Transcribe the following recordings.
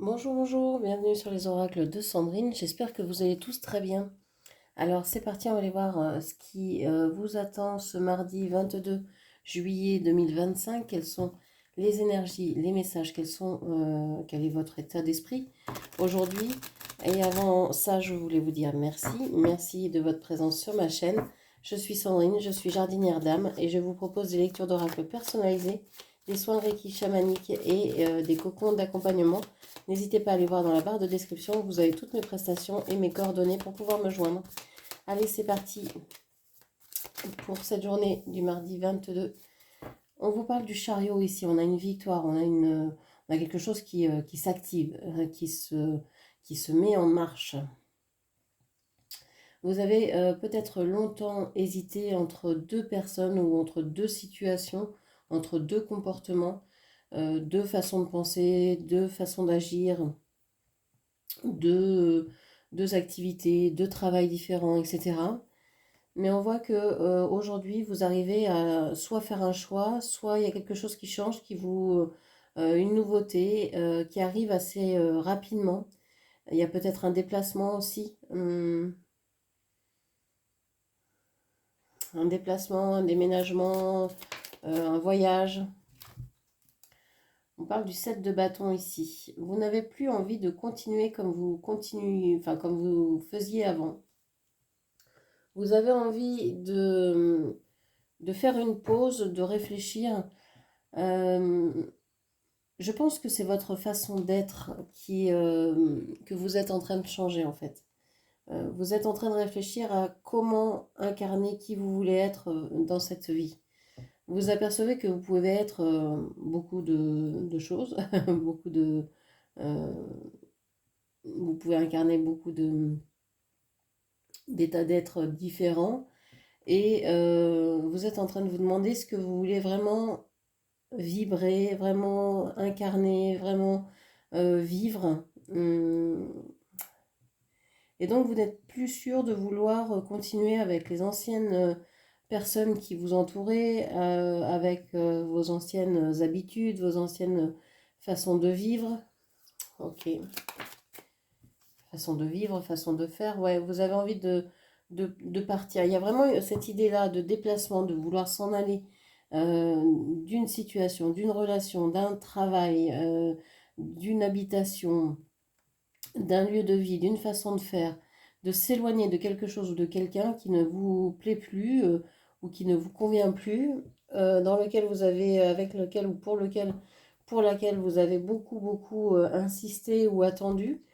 Bonjour, bonjour, bienvenue sur les oracles de Sandrine, j'espère que vous allez tous très bien. Alors c'est parti, on va aller voir ce qui vous attend ce mardi 22 juillet 2025, quelles sont les énergies, les messages, quel est votre état d'esprit aujourd'hui. Et avant ça, je voulais vous dire merci de votre présence sur ma chaîne. Je suis Sandrine, je suis jardinière d'âme et je vous propose des lectures d'oracles personnalisées, des soins Reiki chamaniques et des cocons d'accompagnement. N'hésitez pas à aller voir dans la barre de description, vous avez toutes mes prestations et mes coordonnées pour pouvoir me joindre. Allez, c'est parti pour cette journée du mardi 22. On vous parle du chariot ici, on a une victoire, on a quelque chose qui s'active, qui se met en marche. Vous avez peut-être longtemps hésité entre deux personnes ou entre deux situations, entre deux comportements, deux façons de penser, deux façons d'agir, deux activités, deux travails différents, etc. Mais on voit que aujourd'hui, vous arrivez à soit faire un choix, soit il y a quelque chose qui change, une nouveauté qui arrive assez rapidement. Il y a peut-être un déplacement aussi, un déplacement, un déménagement, un voyage. On parle du 7 de bâton ici. Vous n'avez plus envie de continuer comme vous faisiez avant. Vous avez envie de faire une pause, de réfléchir. Euh, je pense que c'est votre façon d'être que vous êtes en train de changer en fait. Vous êtes en train de réfléchir à comment incarner qui vous voulez être dans cette vie. Vous apercevez que vous pouvez être beaucoup de choses, beaucoup euh, vous pouvez incarner beaucoup d'états d'être différents et vous êtes en train de vous demander ce que vous voulez vraiment vibrer, vraiment incarner, vraiment vivre. Et donc vous n'êtes plus sûr de vouloir continuer avec les anciennes personnes qui vous entouraient, avec vos anciennes habitudes, vos anciennes façons de vivre. Ok, façon de vivre, façon de faire. Ouais, vous avez envie de partir. Il y a vraiment cette idée-là de déplacement, de vouloir s'en aller d'une situation, d'une relation, d'un travail, d'une habitation, d'un lieu de vie, d'une façon de faire, de s'éloigner de quelque chose ou de quelqu'un qui ne vous plaît plus ou qui ne vous convient plus, dans lequel vous avez, avec lequel ou pour laquelle vous avez beaucoup insisté ou attendu.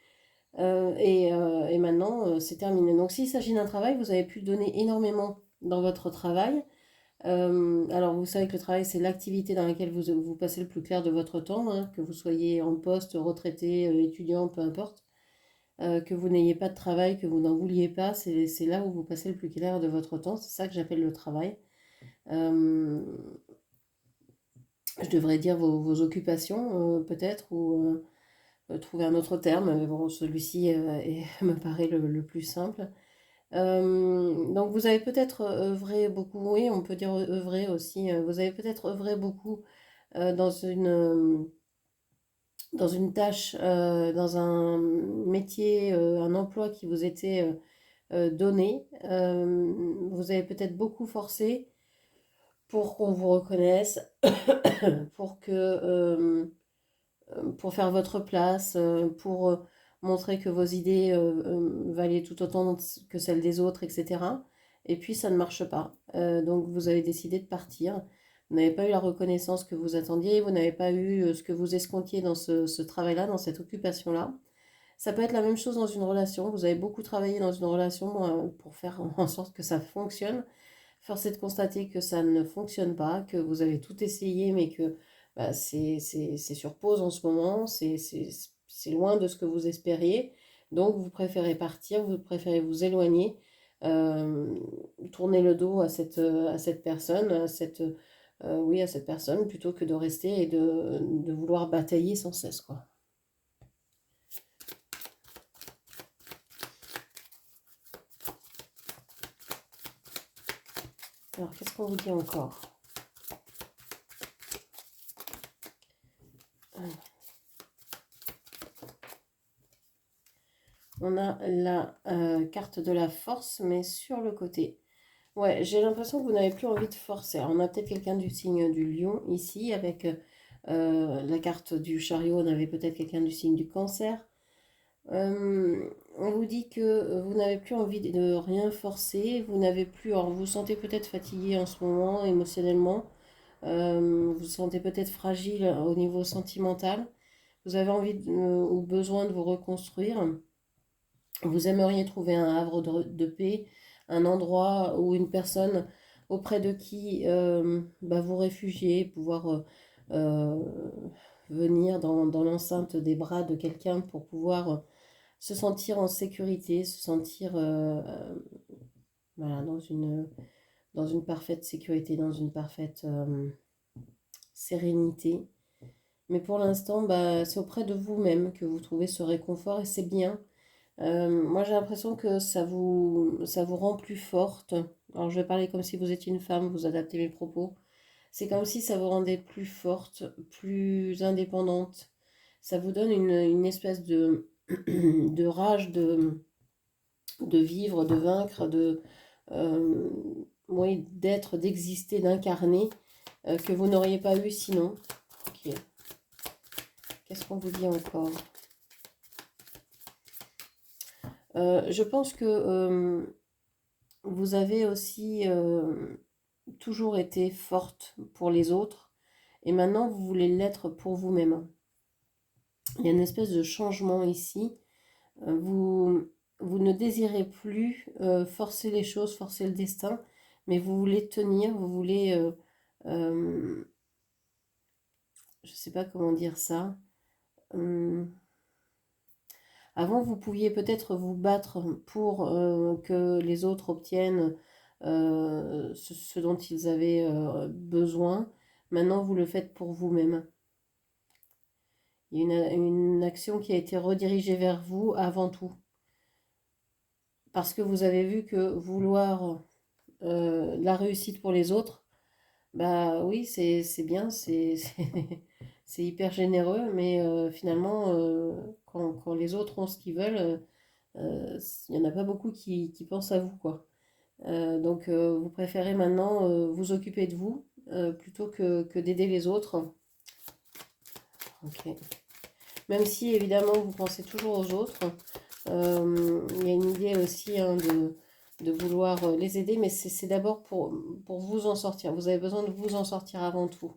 Et maintenant, c'est terminé. Donc, s'il s'agit d'un travail, vous avez pu donner énormément dans votre travail. Alors, vous savez que le travail, c'est l'activité dans laquelle vous passez le plus clair de votre temps, hein, que vous soyez en poste, retraité, étudiant, peu importe. Que vous n'ayez pas de travail, que vous n'en vouliez pas, c'est là où vous passez le plus clair de votre temps. C'est ça que j'appelle le travail. Euh, je devrais dire vos occupations, peut-être, ou trouver un autre terme, mais bon, celui-ci me paraît le plus simple. Donc vous avez peut-être œuvré beaucoup, oui, on peut dire œuvré aussi, vous avez peut-être œuvré beaucoup dans dans une tâche, dans un métier, un emploi qui vous était donné. Vous avez peut-être beaucoup forcé pour qu'on vous reconnaisse, pour pour faire votre place, pour montrer que vos idées valaient tout autant que celles des autres, etc. Et puis ça ne marche pas. Donc vous avez décidé de partir. Vous n'avez pas eu la reconnaissance que vous attendiez, vous n'avez pas eu ce que vous escomptiez dans ce travail-là, dans cette occupation-là. Ça peut être la même chose dans une relation. Vous avez beaucoup travaillé dans une relation pour faire en sorte que ça fonctionne. Force est de constater que ça ne fonctionne pas, que vous avez tout essayé, mais que bah, c'est sur pause en ce moment, c'est loin de ce que vous espériez. Donc vous préférez partir, vous préférez vous éloigner, euh, tourner le dos à cette personne, oui, à cette personne, plutôt que de rester et de vouloir batailler sans cesse, quoi. Alors, qu'est-ce qu'on vous dit encore? On a la carte de la force, mais sur le côté. Ouais, j'ai l'impression que vous n'avez plus envie de forcer. Alors, on a peut-être quelqu'un du signe du lion ici, avec la carte du chariot, on avait peut-être quelqu'un du signe du cancer. On vous dit que vous n'avez plus envie de rien forcer, vous n'avez plus, alors vous vous sentez peut-être fatigué en ce moment émotionnellement, vous vous sentez peut-être fragile au niveau sentimental, vous avez envie ou besoin de vous reconstruire, vous aimeriez trouver un havre de paix, un endroit ou une personne auprès de qui bah, vous réfugier, pouvoir euh, venir dans l'enceinte des bras de quelqu'un pour pouvoir se sentir en sécurité, se sentir voilà, dans une parfaite sécurité, dans une parfaite sérénité. Mais pour l'instant, bah, c'est auprès de vous-même que vous trouvez ce réconfort et c'est bien. Moi, j'ai l'impression que ça vous rend plus forte. Alors, je vais parler comme si vous étiez une femme, vous adaptez mes propos. C'est comme si ça vous rendait plus forte, plus indépendante. Ça vous donne une espèce de rage de vivre, de vaincre, euh, oui, d'être, d'exister, d'incarner, que vous n'auriez pas eu sinon. Ok. Qu'est-ce qu'on vous dit encore? Je pense que vous avez aussi toujours été forte pour les autres et maintenant vous voulez l'être pour vous-même. Il y a une espèce de changement ici. Vous, vous ne désirez plus forcer les choses, forcer le destin, mais vous voulez tenir, vous voulez, je ne sais pas comment dire ça. Hum, Avant, vous pouviez peut-être vous battre pour que les autres obtiennent ce dont ils avaient besoin. Maintenant, vous le faites pour vous-même. Il y a une action qui a été redirigée vers vous avant tout. Parce que vous avez vu que vouloir la réussite pour les autres, bah oui, c'est bien, c'est hyper généreux, mais finalement, quand les autres ont ce qu'ils veulent, il n'y en a pas beaucoup qui pensent à vous, quoi. Donc, vous préférez maintenant vous occuper de vous plutôt que d'aider les autres. Ok. Même si, évidemment, vous pensez toujours aux autres, il y a une idée aussi hein, de vouloir les aider, mais c'est d'abord pour vous en sortir. Vous avez besoin de vous en sortir avant tout.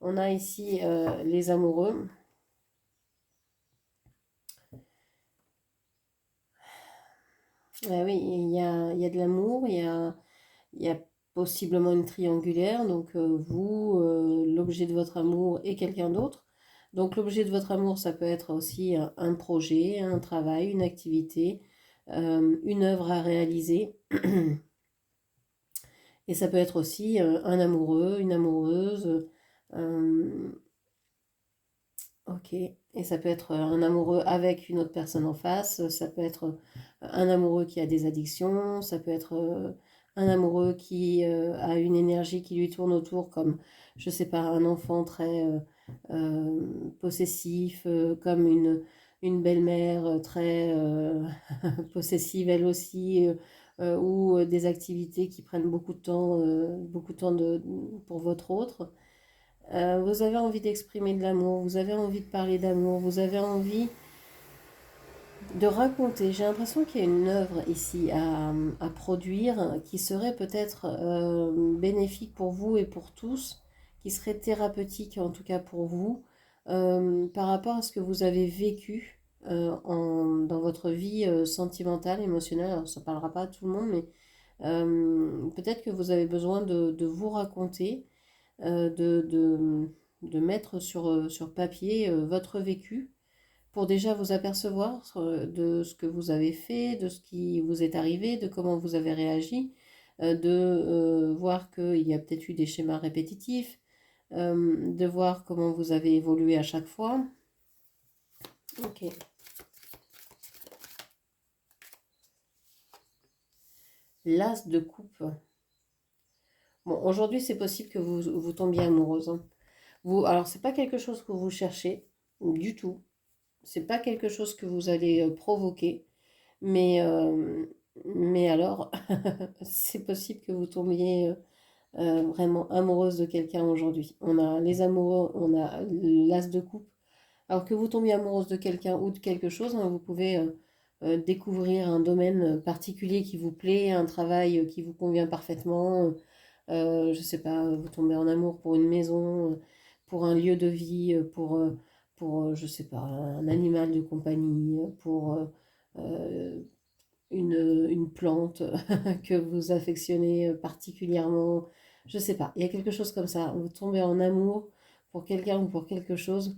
On a ici les amoureux. Ah oui, il y a de l'amour, il y a possiblement une triangulaire, donc vous, l'objet de votre amour et quelqu'un d'autre. Donc l'objet de votre amour, ça peut être aussi un projet, un travail, une activité, une œuvre à réaliser. Et ça peut être aussi un amoureux, une amoureuse. euh, ok. Et ça peut être un amoureux avec une autre personne en face. Ça peut être un amoureux qui a des addictions. Ça peut être un amoureux qui a une énergie qui lui tourne autour, comme, je sais pas, un enfant très possessif, comme une belle-mère très possessive elle aussi, ou des activités qui prennent beaucoup de temps pour votre autre. Vous avez envie d'exprimer de l'amour, vous avez envie de parler d'amour, vous avez envie de raconter. J'ai l'impression qu'il y a une œuvre ici à produire qui serait peut-être bénéfique pour vous et pour tous, qui serait thérapeutique en tout cas pour vous, par rapport à ce que vous avez vécu dans votre vie sentimentale, émotionnelle. Alors ça ne parlera pas à tout le monde, mais peut-être que vous avez besoin de vous raconter, de mettre sur papier votre vécu pour déjà vous apercevoir de ce que vous avez fait, de ce qui vous est arrivé, de comment vous avez réagi, de voir qu'il y a peut-être eu des schémas répétitifs, de voir comment vous avez évolué à chaque fois. Ok. L'as de coupe. Bon, aujourd'hui, c'est possible que vous tombiez amoureuse. Hein. Alors, c'est pas quelque chose que vous cherchez du tout. C'est pas quelque chose que vous allez provoquer. Mais, mais alors, c'est possible que vous tombiez vraiment amoureuse de quelqu'un aujourd'hui. On a les amoureux, on a l'as de coupe. Alors que vous tombiez amoureuse de quelqu'un ou de quelque chose, hein, vous pouvez découvrir un domaine particulier qui vous plaît, un travail qui vous convient parfaitement. Je sais pas, vous tombez en amour pour une maison, pour un lieu de vie, je sais pas, un animal de compagnie, pour une plante que vous affectionnez particulièrement. Je sais pas, il y a quelque chose comme ça. Vous tombez en amour pour quelqu'un ou pour quelque chose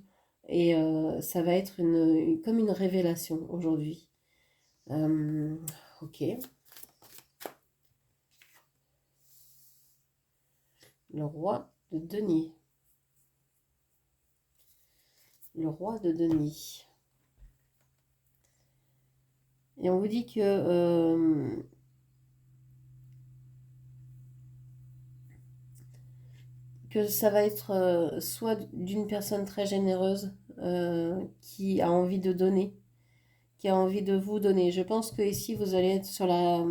et ça va être comme une révélation aujourd'hui. Euh, ok, le roi de denier. Le roi de denier. Et on vous dit que ça va être soit d'une personne très généreuse qui a envie de donner, qui a envie de vous donner. Je pense que ici vous allez être sur les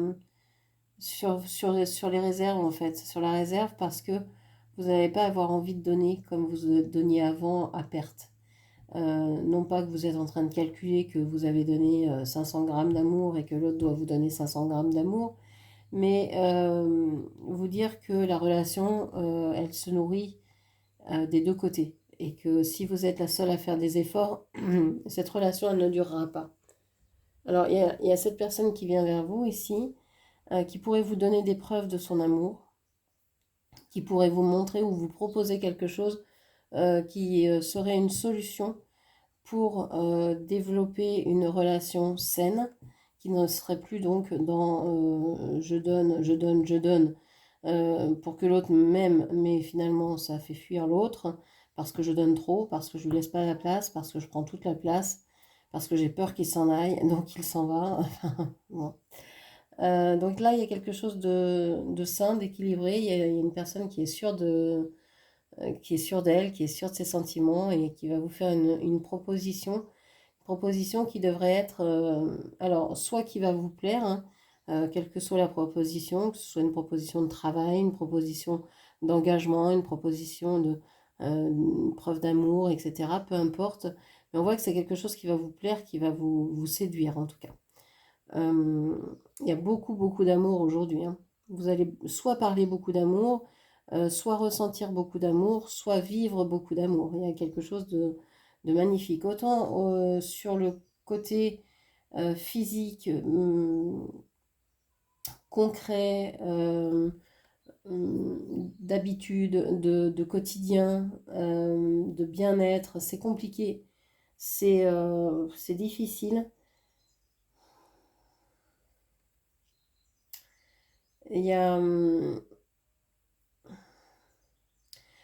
réserves en fait, sur la réserve parce que vous n'allez pas avoir envie de donner comme vous donniez avant à perte. Non pas que vous êtes en train de calculer que vous avez donné 500 grammes d'amour et que l'autre doit vous donner 500 grammes d'amour, mais vous dire que la relation, elle se nourrit des deux côtés. Et que si vous êtes la seule à faire des efforts, cette relation, elle ne durera pas. Alors, il y a cette personne qui vient vers vous ici, qui pourrait vous donner des preuves de son amour, qui pourrait vous montrer ou vous proposer quelque chose qui serait une solution pour développer une relation saine, qui ne serait plus donc dans je donne, je donne, je donne, pour que l'autre m'aime, mais finalement ça fait fuir l'autre, parce que je donne trop, parce que je lui laisse pas la place, parce que je prends toute la place, parce que j'ai peur qu'il s'en aille, donc il s'en va. Bon. Donc là, il y a quelque chose de sain, d'équilibré. Il y a une personne qui est sûre d'elle, qui est sûre de ses sentiments et qui va vous faire une proposition qui devrait être, alors, soit qui va vous plaire, hein, quelle que soit la proposition, que ce soit une proposition de travail, une proposition d'engagement, une proposition une preuve d'amour, etc. Peu importe. Mais on voit que c'est quelque chose qui va vous plaire, qui va vous séduire en tout cas. Euh, il y a beaucoup, beaucoup d'amour aujourd'hui, hein. Vous allez soit parler beaucoup d'amour, soit ressentir beaucoup d'amour, soit vivre beaucoup d'amour. Il y a quelque chose de magnifique. Autant sur le côté physique, concret, d'habitude, de quotidien, de bien-être, c'est compliqué, c'est difficile. Il y a,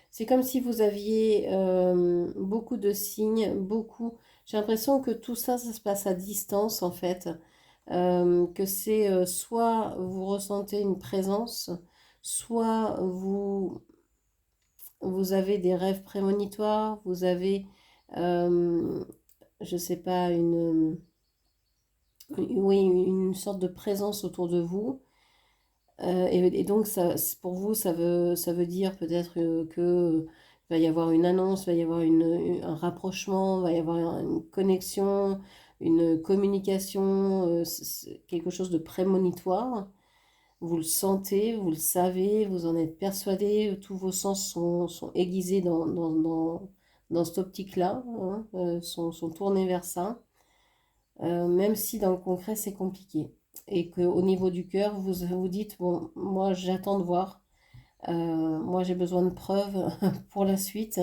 c'est comme si vous aviez beaucoup de signes, beaucoup. J'ai l'impression que tout ça, ça se passe à distance en fait. Que c'est soit vous ressentez une présence, soit vous avez des rêves prémonitoires, vous avez, euh, je sais pas, oui, une sorte de présence autour de vous. Et donc, ça, pour vous, ça veut dire peut-être que va y avoir une annonce, va y avoir un rapprochement, va y avoir une connexion, une communication, quelque chose de prémonitoire. Vous le sentez, vous le savez, vous en êtes persuadé, tous vos sens sont aiguisés dans cette optique-là, hein, sont tournés vers ça. Même si dans le concret c'est compliqué. Et qu'au niveau du cœur, vous vous dites, bon, moi j'attends de voir, moi j'ai besoin de preuves pour la suite.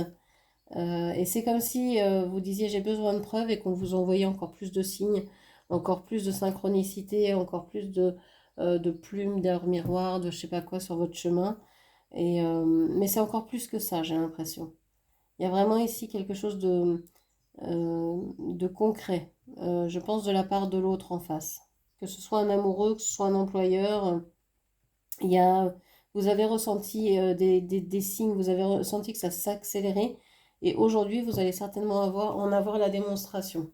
Et c'est comme si vous disiez j'ai besoin de preuves et qu'on vous envoyait encore plus de signes, encore plus de synchronicité, encore plus de plumes, d'heures miroirs, de je sais pas quoi sur votre chemin. Mais c'est encore plus que ça, j'ai l'impression. Il y a vraiment ici quelque chose de concret, je pense, de la part de l'autre en face. Que ce soit un amoureux, que ce soit un employeur, il y a, vous avez ressenti des signes, vous avez ressenti que ça s'accélérait, et aujourd'hui, vous allez certainement en avoir la démonstration.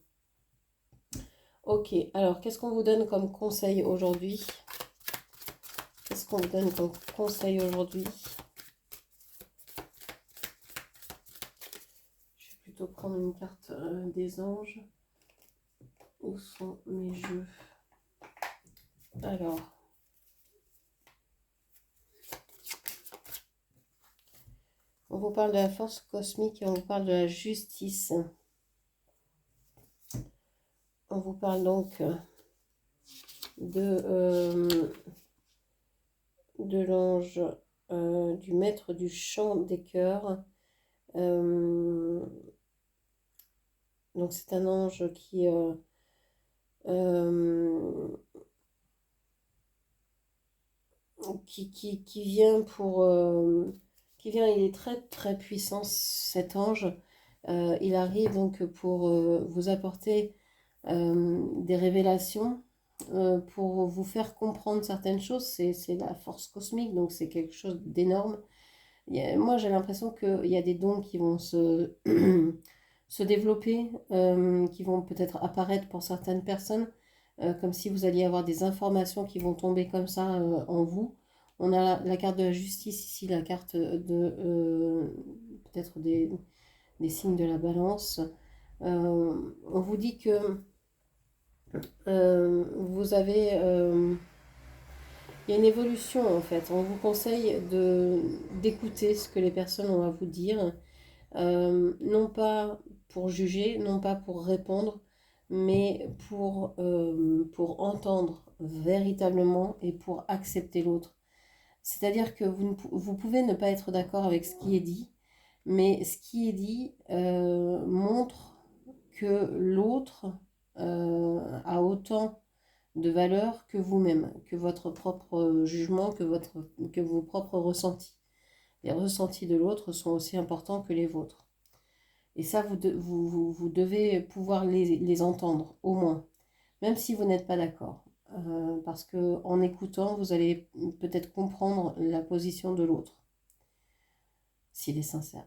Ok, alors qu'est-ce qu'on vous donne comme conseil aujourd'hui? Qu'est-ce qu'on vous donne comme conseil aujourd'hui? Je vais plutôt prendre une carte des anges. Où sont mes jeux? Alors, on vous parle de la force cosmique et on vous parle de la justice. On vous parle donc de, de l'ange, du maître du chant des cœurs. Donc c'est un ange euh, qui vient qui vient, il est très très puissant cet ange. Il arrive donc pour vous apporter des révélations, pour vous faire comprendre certaines choses. C'est la force cosmique, donc c'est quelque chose d'énorme. Moi, j'ai l'impression qu'il y a des dons qui vont se développer, qui vont peut-être apparaître pour certaines personnes, comme si vous alliez avoir des informations qui vont tomber comme ça en vous. On a la carte de la justice ici, la carte de peut-être des signes de la balance. On vous dit que vous avez... il y a une évolution en fait. On vous conseille d'écouter ce que les personnes ont à vous dire. Non pas pour juger, non pas pour répondre, mais pour entendre véritablement et pour accepter l'autre. C'est-à-dire que vous pouvez ne pas être d'accord avec ce qui est dit, mais ce qui est dit montre que l'autre a autant de valeur que vous-même, que votre propre jugement, que vos propres ressentis. Les ressentis de l'autre sont aussi importants que les vôtres. Et ça, vous devez pouvoir les entendre, au moins, même si vous n'êtes pas d'accord. Parce que en écoutant, vous allez peut-être comprendre la position de l'autre, s'il est sincère.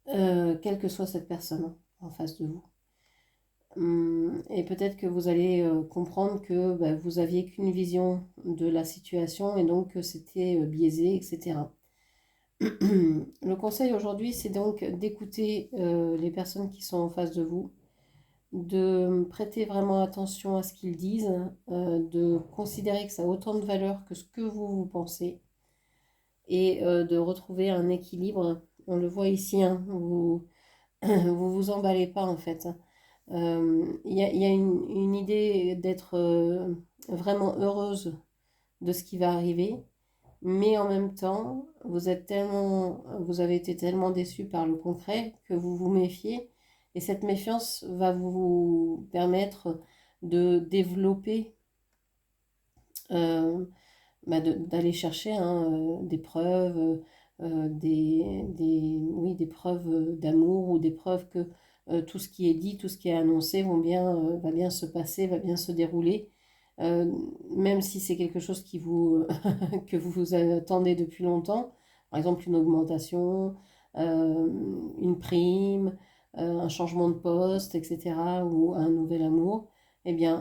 Quelle que soit cette personne en face de vous. Et peut-être que vous allez comprendre que bah, vous aviez qu'une vision de la situation et donc que c'était biaisé, etc. Le conseil aujourd'hui, c'est donc d'écouter les personnes qui sont en face de vous, de prêter vraiment attention à ce qu'ils disent, de considérer que ça a autant de valeur que ce que vous pensez et de retrouver un équilibre. On le voit ici, hein, vous emballez pas en fait. Il y a une idée d'être vraiment heureuse de ce qui va arriver, mais en même temps, vous avez été tellement déçu par le concret que vous vous méfiez, et cette méfiance va vous permettre de développer, euh, d'aller chercher hein, des preuves, oui, des preuves d'amour ou des preuves que tout ce qui est dit, tout ce qui est annoncé va bien se passer, va bien se dérouler. Euh, Même si c'est quelque chose que vous attendez depuis longtemps, par exemple une augmentation, une prime, un changement de poste, etc., ou un nouvel amour, eh bien,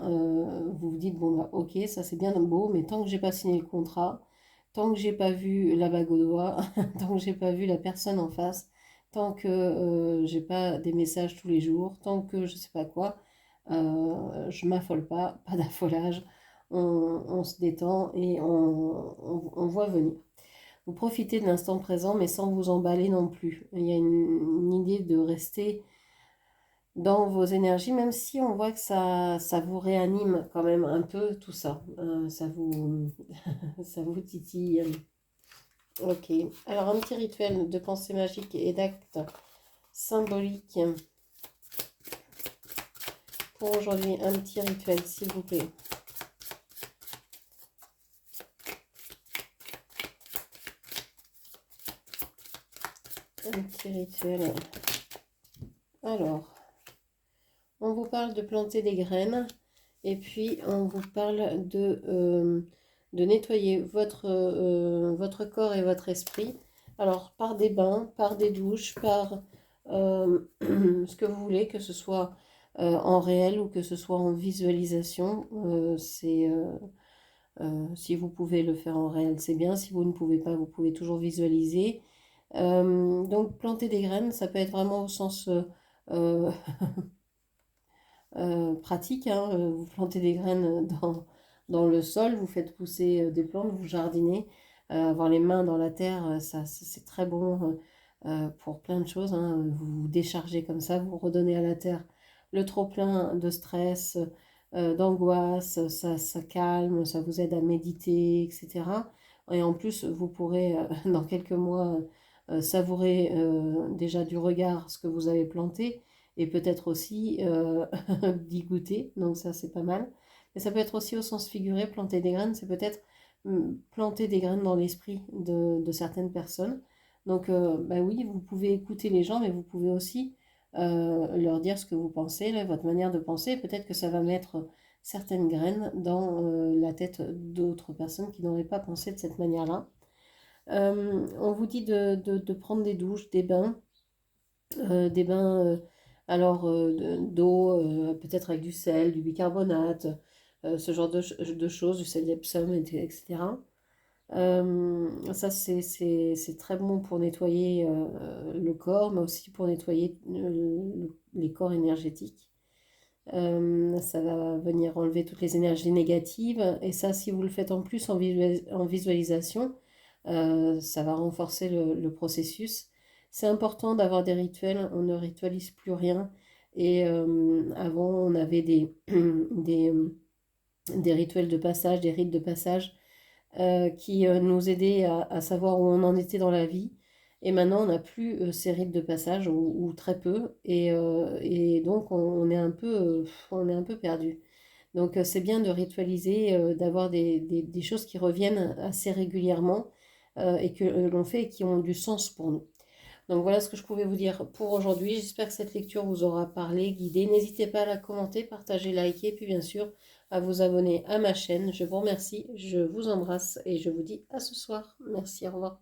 vous vous dites, bon, bah, ok, ça c'est bien beau, mais tant que j'ai pas signé le contrat, tant que j'ai pas vu la bague au doigt, tant que j'ai pas vu la personne en face, tant que j'ai pas des messages tous les jours, tant que je sais pas quoi, je m'affole pas, pas d'affolage, on se détend et on voit venir. Vous profitez de l'instant présent, mais sans vous emballer non plus. Il y a une idée de rester dans vos énergies, même si on voit que ça vous réanime quand même un peu tout ça. Ça vous titille. Ok. Alors un petit rituel de pensée magique et d'actes symboliques pour aujourd'hui. Un petit rituel, s'il vous plaît. Un petit rituel. Alors, on vous parle de planter des graines. Et puis, on vous parle de nettoyer votre corps et votre esprit. Alors, par des bains, par des douches, par ce que vous voulez, que ce soit en réel ou que ce soit en visualisation. Si vous pouvez le faire en réel, c'est bien. Si vous ne pouvez pas, vous pouvez toujours visualiser. Donc planter des graines, ça peut être vraiment au sens euh, pratique, hein. Vous plantez des graines dans le sol, vous faites pousser des plantes, vous jardinez. Avoir les mains dans la terre, c'est très bon pour plein de choses, hein. Vous vous déchargez comme ça, vous redonnez à la terre le trop-plein de stress, d'angoisse, ça calme, ça vous aide à méditer, etc. Et en plus, vous pourrez, dans quelques mois, savourer déjà du regard ce que vous avez planté et peut-être aussi d'y goûter, donc ça c'est pas mal. Mais ça peut être aussi au sens figuré, planter des graines, c'est peut-être planter des graines dans l'esprit de certaines personnes. Donc bah oui, vous pouvez écouter les gens, mais vous pouvez aussi leur dire ce que vous pensez, là, votre manière de penser. Peut-être que ça va mettre certaines graines dans la tête d'autres personnes qui n'auraient pas pensé de cette manière-là. On vous dit de prendre des douches, des bains alors d'eau, peut-être avec du sel, du bicarbonate, ce genre de choses, du sel d'Epsom, etc. Ça, c'est très bon pour nettoyer le corps, mais aussi pour nettoyer les corps énergétiques. Ça va venir enlever toutes les énergies négatives. Et ça, si vous le faites en plus en visualisation, ça va renforcer le processus. C'est important d'avoir des rituels. On ne ritualise plus rien. Et avant, on avait des, des rituels de passage, des rites de passage qui nous aidaient à savoir où on en était dans la vie. Et maintenant, on n'a plus ces rites de passage ou très peu. Et donc, on est on est un peu perdu. Donc, c'est bien de ritualiser, d'avoir des choses qui reviennent assez régulièrement et que l'on fait et qui ont du sens pour nous. Donc voilà ce que je pouvais vous dire pour aujourd'hui. J'espère que cette lecture vous aura parlé, guidé. N'hésitez pas à la commenter, partager, liker, et puis bien sûr à vous abonner à ma chaîne. Je vous remercie, je vous embrasse et je vous dis à ce soir. Merci, au revoir.